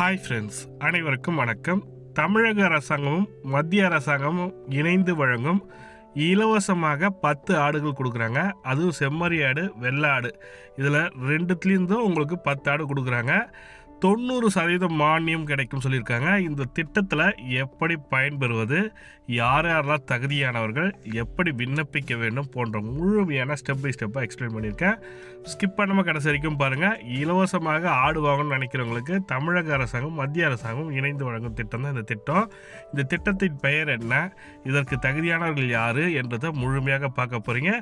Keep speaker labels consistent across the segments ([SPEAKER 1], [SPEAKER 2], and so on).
[SPEAKER 1] Hi friends, அனைவருக்கும் வணக்கம். தமிழக அரசாங்கமும் மத்திய அரசாங்கமும் இணைந்து வழங்கும் இலவசமாக 10 ஆடுகள் கொடுக்குறாங்க. அதுவும் செம்மறி ஆடு, வெள்ளை ஆடு, இதில் ரெண்டுத்துலேருந்தும் உங்களுக்கு 10 ஆடு கொடுக்குறாங்க. 90% மானியம் கிடைக்கும் சொல்லியிருக்காங்க. இந்த திட்டத்தில் எப்படி பயன்பெறுவது, யார் யாரெல்லாம் தகுதியானவர்கள், எப்படி விண்ணப்பிக்க வேண்டும் போன்ற முழுமையான ஸ்டெப் பை ஸ்டெப்பாக எக்ஸ்பிளைன் பண்ணியிருக்கேன். ஸ்கிப் பண்ணாமல் கடைசி வரைக்கும் பாருங்கள். இலவசமாக ஆடு வாங்கணும்னு நினைக்கிறவங்களுக்கு தமிழக அரசாங்கம் மத்திய அரசாங்கம் இணைந்து வழங்கும் திட்டம் தான் இந்த திட்டம். இந்த திட்டத்தின் பெயர் என்ன, இதற்கு தகுதியானவர்கள் யார் என்றதை முழுமையாக பார்க்க போகிறீங்க.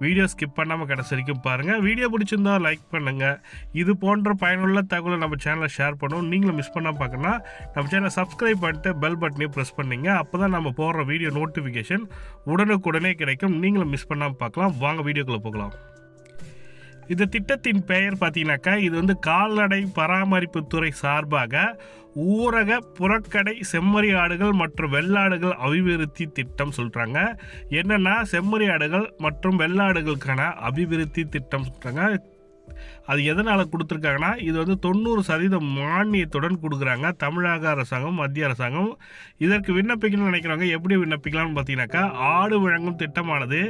[SPEAKER 1] வீடியோ ஸ்கிப் பண்ணாமல் கடைசி வரைக்கும் பாருங்கள். வீடியோ பிடிச்சிருந்தா லைக் பண்ணுங்கள். இது போன்ற பயனுள்ள தகவலை நம்ம சேனலை ஷேர் பண்ணுவோம். நீங்களும் மிஸ் பண்ணால் பார்க்கணும்னா நம்ம சேனலை சப்ஸ்கிரைப் பண்ணிட்டு பெல் பட்டனையும் ப்ரெஸ் பண்ணிங்க. அப்போ தான் நம்ம போடுற வீடியோ நோட்டிஃபிகேஷன் உடனுக்குடனே கிடைக்கும். நீங்களும் மிஸ் பண்ணாமல் பார்க்கலாம். வாங்க வீடியோக்குள்ளே போகலாம். இந்த திட்டத்தின் பெயர் பார்த்தீங்கன்னாக்கா, இது கால்நடை பராமரிப்புத்துறை சார்பாக ஊரக புறக்கடை செம்மறி ஆடுகள் மற்றும் வெள்ளாடுகள் அபிவிருத்தி திட்டம் சொல்கிறாங்க. என்னென்னா, செம்மறி ஆடுகள் மற்றும் வெள்ளாடுகளுக்கான அபிவிருத்தி திட்டம் சொல்கிறாங்க. அது எதனால் கொடுத்துருக்காங்கன்னா, இது 90% மானியத்துடன் கொடுக்குறாங்க தமிழக அரசாங்கம் மத்திய அரசாங்கம். இதற்கு விண்ணப்பிக்கணும்னு நினைக்கிறவங்க எப்படி விண்ணப்பிக்கலாம்னு பார்த்தீங்கன்னாக்கா, ஆடு வழங்கும் திட்டமானது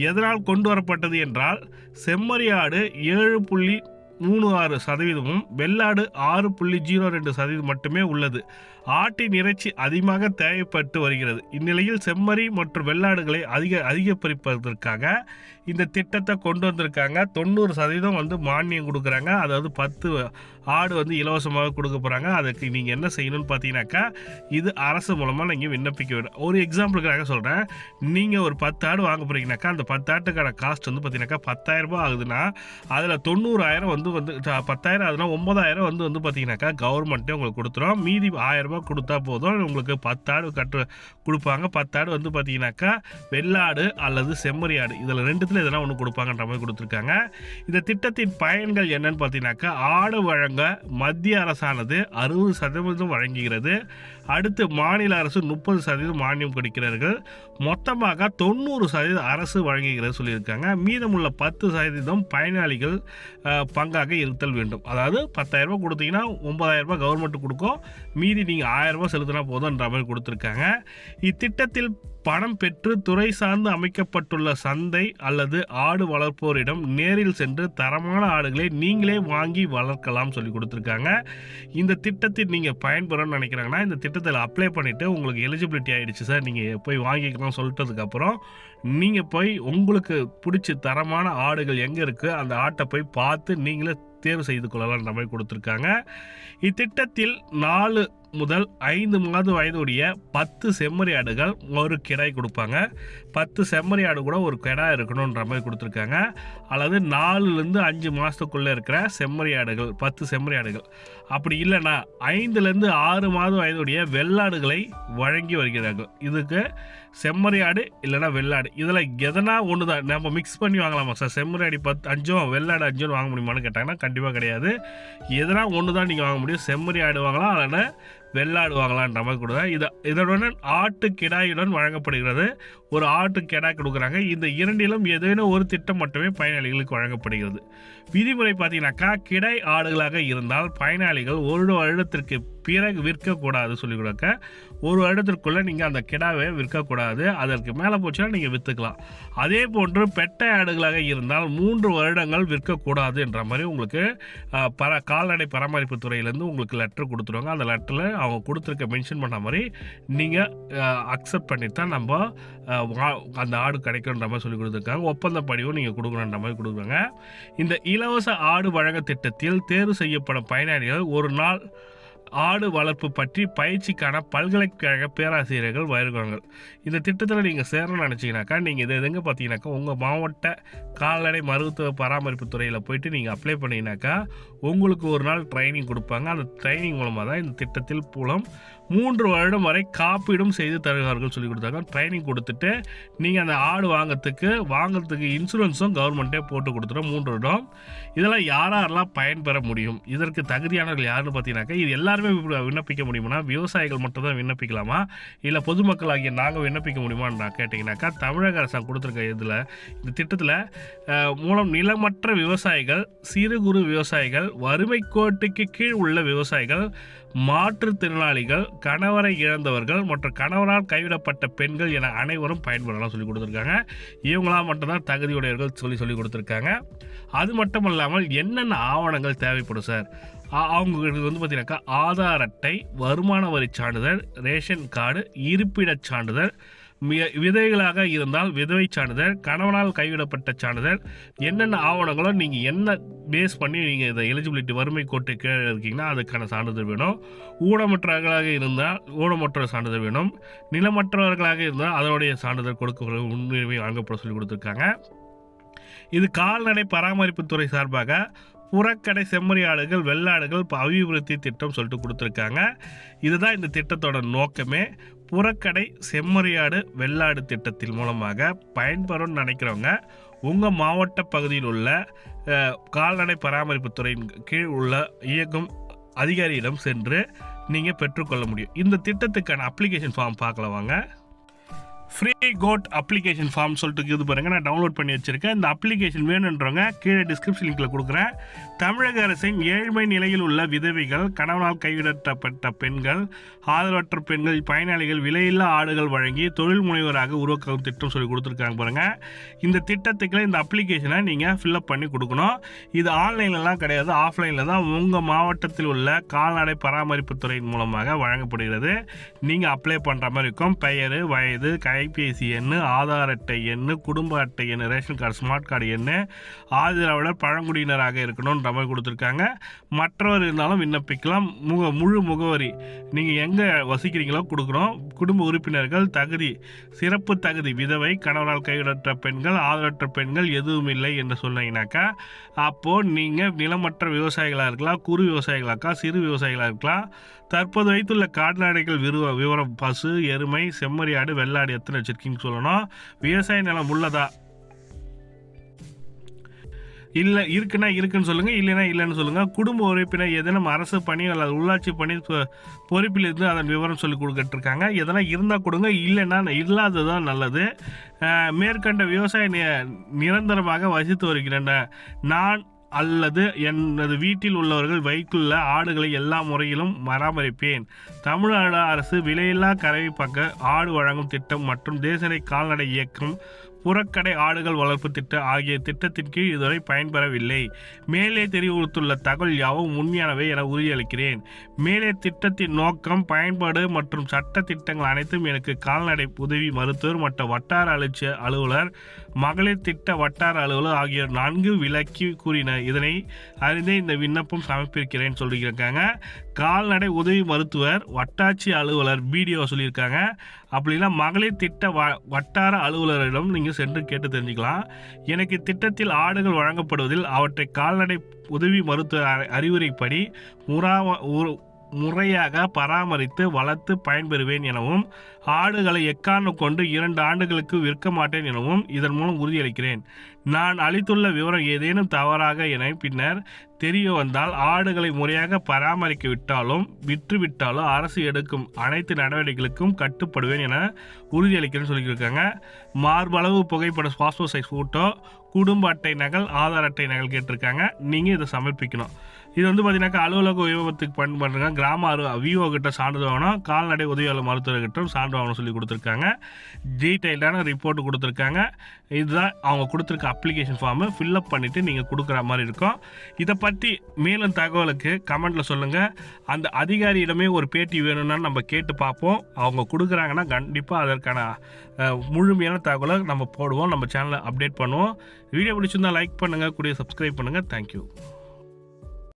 [SPEAKER 1] எதனால் கொண்டு வரப்பட்டது என்றால், செம்மறி ஆடு 7.36%, வெள்ளாடு 6.02% மட்டுமே உள்ளது. ஆட்டின் இறைச்சி அதிகமாக தேவைப்பட்டு வருகிறது. இந்நிலையில் செம்மறி மற்றும் வெள்ளாடுகளை அதிகரிப்பதற்காக இந்த திட்டத்தை கொண்டு வந்திருக்காங்க. 90% மானியம் கொடுக்குறாங்க. அதாவது 10 ஆடு இலவசமாக கொடுக்க போகிறாங்க. அதுக்கு நீங்கள் என்ன செய்யணும்னு பார்த்தீங்கன்னாக்கா, இது அரசு மூலமாக நீங்கள் விண்ணப்பிக்க வேண்டும். ஒரு எக்ஸாம்பிளுக்காக சொல்கிறேன். நீங்கள் ஒரு 10 ஆடு வாங்க போகிறீங்கனாக்கா, அந்த 10 ஆட்டுக்கான காஸ்ட் பார்த்தீங்கன்னாக்கா 10,000 ரூபாய் ஆகுதுன்னா, அதில் 90,000 10,000 ஆகுதுன்னா 9,000 பார்த்தீங்கன்னாக்கா கவர்மெண்ட்டே உங்களுக்கு கொடுத்துரும். மீதி 1,000 ரூபாய் கொடுத்தா போதும். உங்களுக்கு 10 ஆடு கொடுப்பாங்க. 10 ஆடு பார்த்தீங்கன்னாக்கா வெள்ளாடு அல்லது செம்மறி ஆடு, இதில் ரெண்டுத்தில் எதனா ஒன்று கொடுப்பாங்கன்ற மாதிரி கொடுத்துருக்காங்க. இந்த திட்டத்தின் பயன்கள் என்னன்னு பார்த்தீங்கன்னாக்கா, ஆடு வழங்க மத்திய அரசானது 60% வழங்குகிறது. அடுத்து மாநில அரசு 30% மானியம் கொடுக்கிறார்கள். மொத்தமாக 90% அரசு வழங்குகிறது சொல்லியிருக்காங்க. மீதமுள்ள 10% பயனாளிகள் பங்காக இருத்தல் வேண்டும். அதாவது 10,000 ரூபாய் கொடுத்தீங்கன்னா 9,000 ரூபாய் கவர்மெண்ட் கொடுக்கும். மீதி நீங்கள் 1,000 ரூபாய் செலுத்தினா போதும்ன்ற மாதிரி கொடுத்துருக்காங்க. இத்திட்டத்தில் பணம் பெற்று துறை சார்ந்து அமைக்கப்பட்டுள்ள சந்தை அல்லது ஆடு வளர்ப்போரிடம் நேரில் சென்று தரமான ஆடுகளை நீங்களே வாங்கி வளர்க்கலாம் சொல்லி கொடுத்துருக்காங்க. இந்த திட்டத்தில் நீங்கள் பயன்பெறணும்னு நினைக்கிறாங்கன்னா, இந்த திட்டத்தில் அப்ளை பண்ணிவிட்டு உங்களுக்கு எலிஜிபிலிட்டி ஆகிடுச்சு சார், நீங்கள் போய் வாங்கிக்கலாம் சொல்லிட்டதுக்கப்புறம் நீங்கள் போய் உங்களுக்கு பிடிச்சி தரமான ஆடுகள் எங்கே இருக்குது அந்த ஆட்டை போய் பார்த்து நீங்களே தேர்வு செய்து கொள்ளலாம்ன்ற மாதிரி கொடுத்துருக்காங்க. இத்திட்டத்தில் 4 முதல் 5 மாத வயதுடைய 10 செம்மறி ஆடுகள் ஒரு கிடாய் கொடுப்பாங்க. 10 செம்மறி ஆடு கூட ஒரு கிடாய் இருக்கணுன்ற மாதிரி கொடுத்துருக்காங்க. அல்லது 4லேருந்து 5 மாதத்துக்குள்ளே இருக்கிற செம்மறி ஆடுகள் 10 செம்மறி ஆடுகள். அப்படி இல்லைன்னா 5லேருந்து 6 மாத வயதுடைய வெள்ளாடுகளை வழங்கி வருகிறார்கள். இதுக்கு செம்மறி ஆடு இல்லைனா வெள்ளாடு, இதில் எதனா ஒன்று தான் நம்ம மிக்ஸ் பண்ணி வாங்கலாமா சார்? செம்மறி ஆடு 5 வெள்ளாடு 5 வாங்க முடியுமான்னு கேட்டாங்கன்னா கண்டிப்பாக கிடையாது. எதனா ஒன்று தான் நீங்கள் வாங்க முடியும். செம்மறி ஆடு வாங்கலாம், இல்லைன்னா வெள்ளாடு வாங்கலான்ற மாதிரி கொடுங்க. இதனுடன் ஆட்டு கிடாயுடன் வழங்கப்படுகிறது. ஒரு ஆட்டு கிடாய் கொடுக்குறாங்க. இந்த இரண்டிலும் ஏதேனும் ஒரு திட்டம் மட்டுமே பயனாளிகளுக்கு வழங்கப்படுகிறது. விதிமுறை பார்த்தீங்கன்னாக்கா, கிடாய் ஆடுகளாக இருந்தால் பயனாளிகள் 1 வருடத்திற்கு பிறகு விற்கக்கூடாது சொல்லிக் கொடுக்க. 1 வருடத்திற்குள்ளே நீங்கள் அந்த கிடாவை விற்கக்கூடாது. அதற்கு மேலே போச்சுன்னா நீங்கள் விற்றுக்கலாம். அதே போன்று பெட்டை ஆடுகளாக இருந்தால் 3 வருடங்கள் விற்கக்கூடாது என்ற மாதிரி உங்களுக்கு கால்நடை பராமரிப்பு துறையிலேருந்து உங்களுக்கு லெட்டர் கொடுத்துருவாங்க. அந்த லெட்டரில் அவங்க கொடுத்துருக்க மென்ஷன் பண்ண மாதிரி நீங்கள் அக்செப்ட் பண்ணி தான் நம்ம அந்த ஆடு கிடைக்குன்ற மாதிரி சொல்லி கொடுத்துருக்காங்க. ஒப்பந்த படிவும் நீங்கள் கொடுக்கணுன்ற மாதிரி கொடுக்குறாங்க. இந்த இலவச ஆடு வழங்க திட்டத்தில் தேர்வு செய்யப்படும் பயனாளிகள் ஒரு நாள் ஆடு வளர்ப்பு பற்றி பயிற்சிக்கான பல்கலைக்கழக பேராசிரியர்கள் வருவார்கள். இந்த திட்டத்தில் நீங்கள் சேரணும்னு நினச்சிங்கனாக்கா, நீங்கள் இது எதுங்க பார்த்தீங்கன்னாக்கா, உங்கள் மாவட்ட கால்நடை மருத்துவ பராமரிப்பு துறையில் போயிட்டு நீங்கள் அப்ளை பண்ணிங்கனாக்கா உங்களுக்கு ஒரு நாள் ட்ரைனிங் கொடுப்பாங்க. அந்த ட்ரைனிங் மூலமாக தான் இந்த திட்டத்தில் மூலம் 3 வருடம் வரை காப்பீடும் செய்து தருவார்கள் சொல்லி கொடுத்தாங்க. ட்ரைனிங் கொடுத்துட்டு நீங்கள் அந்த ஆடு வாங்கிறதுக்கு இன்சூரன்ஸும் கவர்மெண்ட்டே போட்டு கொடுத்துரும் 3 வருடம். இதெல்லாம் யாரெல்லாம் பயன்பெற முடியும், இதற்கு தகுதியானவர்கள் யாருன்னு பார்த்தீங்கன்னாக்கா, இது எல்லாருக்கும் எல்லாருமே விண்ணப்பிக்க முடியுமா? விவசாயிகள் மட்டும் தான் விண்ணப்பிக்கலாமா? இல்லை பொதுமக்கள் ஆகிய நாங்கள் விண்ணப்பிக்க முடியுமான்னு நான் கேட்டிங்கனாக்கா, தமிழக அரசாங்கம் கொடுத்துருக்க இந்த திட்டத்தில் மூலம் நிலமற்ற விவசாயிகள், சிறு குறு விவசாயிகள், வறுமை கோட்டுக்கு கீழ் உள்ள விவசாயிகள், மாற்றுத்திறனாளிகள், கணவரை இழந்தவர்கள் மற்றும் கணவரால் கைவிடப்பட்ட பெண்கள் என அனைவரும் பயன்பெறலாம் சொல்லி கொடுத்துருக்காங்க. இவங்களாம் மட்டும்தான் தகுதியுடையவர்கள் சொல்லி கொடுத்துருக்காங்க. அது மட்டும் இல்லாமல் என்னென்ன ஆவணங்கள் தேவைப்படும் சார்? அவங்களுக்கு பார்த்தீங்கன்னாக்கா ஆதார் அட்டை, வருமான வரி சான்றிதழ், ரேஷன் கார்டு, இருப்பிடச் சான்றிதழ், விதவைகளாக இருந்தால் விதவை சான்றிதழ், கணவனால் கைவிடப்பட்ட சான்றிதழ், என்னென்ன ஆவணங்களோ நீங்கள் என்ன பேஸ் பண்ணி நீங்கள் இதை எலிஜிபிலிட்டி வறுமை கோட்டை கீழே இருக்கீங்கன்னா அதுக்கான சான்றிதழ் வேணும். ஊனமற்றவர்களாக இருந்தால் ஊனமற்ற சான்றிதழ் வேணும். நிலமற்றவர்களாக இருந்தால் அதனுடைய சான்றிதழ் கொடுக்க முன்னுரிமை வழங்கப்பட சொல்லி கொடுத்துருக்காங்க. இது கால்நடை பராமரிப்புத்துறை சார்பாக புறக்கடை செம்மறியாடுகள் வெள்ளாடுகள் அபிவிருத்தி திட்டம் சொல்லிட்டு கொடுத்துருக்காங்க. இதுதான் இந்த திட்டத்தோட நோக்கமே. புறக்கடை செம்மறியாடு வெள்ளாடு திட்டத்தின் மூலமாக பயன்பெறும்னு நினைக்கிறவங்க உங்கள் மாவட்ட பகுதியில் உள்ள கால்நடை பராமரிப்புத்துறையின் கீழ் உள்ள இயக்கும் அதிகாரியிடம் சென்று நீங்கள் பெற்றுக்கொள்ள முடியும். இந்த திட்டத்துக்கான அப்ளிகேஷன் ஃபார்ம் பார்க்கலாம் வாங்க. ஃப்ரீ கோட் அப்ளிகேஷன் ஃபார்ம் சொல்லிட்டு இது பாருங்கள், நான் டவுன்லோட் பண்ணி வச்சுருக்கேன். இந்த அப்ளிகேஷன் வேணுன்றவங்க கீழே டிஸ்கிரிப்ஷன் லிங்கில் கொடுக்குறேன். தமிழக அரசின் ஏழ்மை நிலையில் உள்ள விதவைகள், கணவனால் கைவிடப்பட்ட பெண்கள், ஆதரவற்ற பெண்கள் பயனாளிகள் விலையில்லா ஆடுகள் வழங்கி தொழில் முனைவராக உருவாக்கும் திட்டம் சொல்லி கொடுத்துருக்காங்க பாருங்கள். இந்த திட்டத்துக்குள்ள இந்த அப்ளிகேஷனை நீங்கள் ஃபில்அப் பண்ணி கொடுக்கணும். இது ஆன்லைன்லலாம் கிடையாது, ஆஃப்லைனில் தான் உங்கள் மாவட்டத்தில் உள்ள கால்நடை பராமரிப்புத்துறையின் மூலமாக வழங்கப்படுகிறது. நீங்கள் அப்ளை பண்ணுற மாதிரி இருக்கும். பெயர், வயது, கைபேசி எண், ஆதார் அட்டை எண், குடும்ப அட்டை எண், ரேஷன் கார்டு, ஸ்மார்ட் கார்டு எண், ஆதரவாளர் பழங்குடியினராக இருக்கணும்ன்ற மாதிரி கொடுத்துருக்காங்க. மற்றவர் இருந்தாலும் விண்ணப்பிக்கலாம். முழு முகவரி நீங்கள் எங்கே வசிக்கிறீங்களோ கொடுக்குறோம். குடும்ப உறுப்பினர்கள் தகுதி, சிறப்பு தகுதி விதவை, கணவரால் கைவிடற்ற பெண்கள், ஆதரவற்ற பெண்கள் எதுவும் இல்லை என்று சொன்னீங்கன்னாக்கா அப்போது நீங்கள் நிலமற்ற விவசாயிகளாக இருக்கலாம், குறு விவசாயிகளாக்கா, சிறு விவசாயிகளாக இருக்கலாம். தற்போது வைத்துள்ள கால்நடைகள் விவரம் பசு, எருமை, செம்மறியாடு, வெள்ளாடு எத்தனை வச்சுருக்கீங்கன்னு சொல்லணும். விவசாய நிலம் உள்ளதா, இல்லை இருக்குன்னு சொல்லுங்கள், இல்லைன்னா இல்லைன்னு சொல்லுங்கள். குடும்ப உறுப்பினர் எதனும் அரசு பணி அல்லது உள்ளாட்சி பணி பொறுப்பில் இருந்து அதன் விவரம் சொல்லி கொடுத்துட்ருக்காங்க. எதனா இருந்தால் கொடுங்க, இல்லைன்னா இல்லாததான் நல்லது. மேற்கண்ட விவசாய நிரந்தரமாக வசித்து வருகின்றன. நான் அல்லது எனது வீட்டில் உள்ளவர்கள் வைத்துள்ள ஆடுகளை எல்லா முறையிலும் பராமரிப்பேன். தமிழ்நாடு அரசு விலையில்லா கறவை பக்க ஆடு வழங்கும் திட்டம் மற்றும் தேசிய கால்நடை இயக்கம் புறக்கடை ஆடுகள் வளர்ப்பு திட்டம் ஆகிய திட்டத்தின் கீழ் இதுவரை பயன்பெறவில்லை. மேலே தெரிவித்துள்ள தகவல் யாவும் உண்மையானவை என உறுதியளிக்கிறேன். மேலே திட்டத்தின் நோக்கம், பயன்பாடு மற்றும் சட்ட திட்டங்கள் அனைத்தும் எனக்கு கால்நடை உதவி மருத்துவர் மற்றும் வட்டார அலுவலக அலுவலர், மகளிர் திட்ட வட்டார அலுவலர் ஆகியோர் நன்கு விளக்கி கூறினர். இதனை அறிந்தே இந்த விண்ணப்பம் சமர்ப்பிக்கிறேன்னு சொல்லியிருக்காங்க. கால்நடை உதவி மருத்துவர், வட்டாட்சி அலுவலர் பிடிஓ சொல்லியிருக்காங்க. அப்படின்னா மகளிர் திட்ட வட்டார அலுவலரிடம் நீங்கள் சென்று கேட்டு தெரிஞ்சுக்கலாம். எனக்கு திட்டத்தில் ஆடுகள் வழங்கப்படுவதில் அவற்றை கால்நடை உதவி மருத்துவ அறிவுரைப்படி முறையாக பராமரித்து வளர்த்து பயன்பெறுவேன் எனவும், ஆடுகளை எக்காரணம் கொண்டு 2 ஆண்டுகளுக்கு விற்க மாட்டேன் எனவும் இதன் மூலம் உறுதியளிக்கிறேன். நான் அளித்துள்ள விவரம் ஏதேனும் தவறாக என பின்னர் தெரிய வந்தால் ஆடுகளை முறையாக பராமரிக்க விட்டாலும் விற்றுவிட்டாலும் அரசு எடுக்கும் அனைத்து நடவடிக்கைகளுக்கும் கட்டுப்படுவேன் என உறுதியளிக்கிறேன்னு சொல்லியிருக்காங்க. மார்பளவு புகைப்பட பாஸ்போர்ட் சைஸ் ஃபோட்டோ, குடும்ப அட்டை நகல், ஆதார் அட்டை நகல் கேட்டிருக்காங்க. நீங்கள் இதை சமர்ப்பிக்கணும். இது பார்த்தீங்கன்னாக்கா அலுவலக உபயோகத்துக்கு பண்ணுறாங்க. கிராம விஓ கிட்ட சான்றிதழ் வாங்கணும், கால்நடை உதவியாளர் மருத்துவர்கிட்ட சான்று வாங்கணும் சொல்லி கொடுத்துருக்காங்க. டீட்டெயில்டான ரிப்போர்ட் கொடுத்துருக்காங்க. இதுதான் அவங்க கொடுத்துருக்க அப்ளிகேஷன் ஃபார்மு. ஃபில்அப் பண்ணிவிட்டு நீங்கள் கொடுக்குற மாதிரி இருக்கும். இதை பற்றி மேலும் தகவலுக்கு கமெண்ட்டில் சொல்லுங்கள். அந்த அதிகாரியிடமே ஒரு பேட்டி வேணும்னா நம்ம கேட்டு பார்ப்போம். அவங்க கொடுக்குறாங்கன்னா கண்டிப்பாக அதற்கான முழுமையான தகவலை நம்ம போடுவோம், நம்ம சேனலை அப்டேட் பண்ணுவோம். வீடியோ பிடிச்சிருந்தால் லைக் பண்ணுங்கள், கூட சப்ஸ்கிரைப் பண்ணுங்கள். தேங்க்யூ.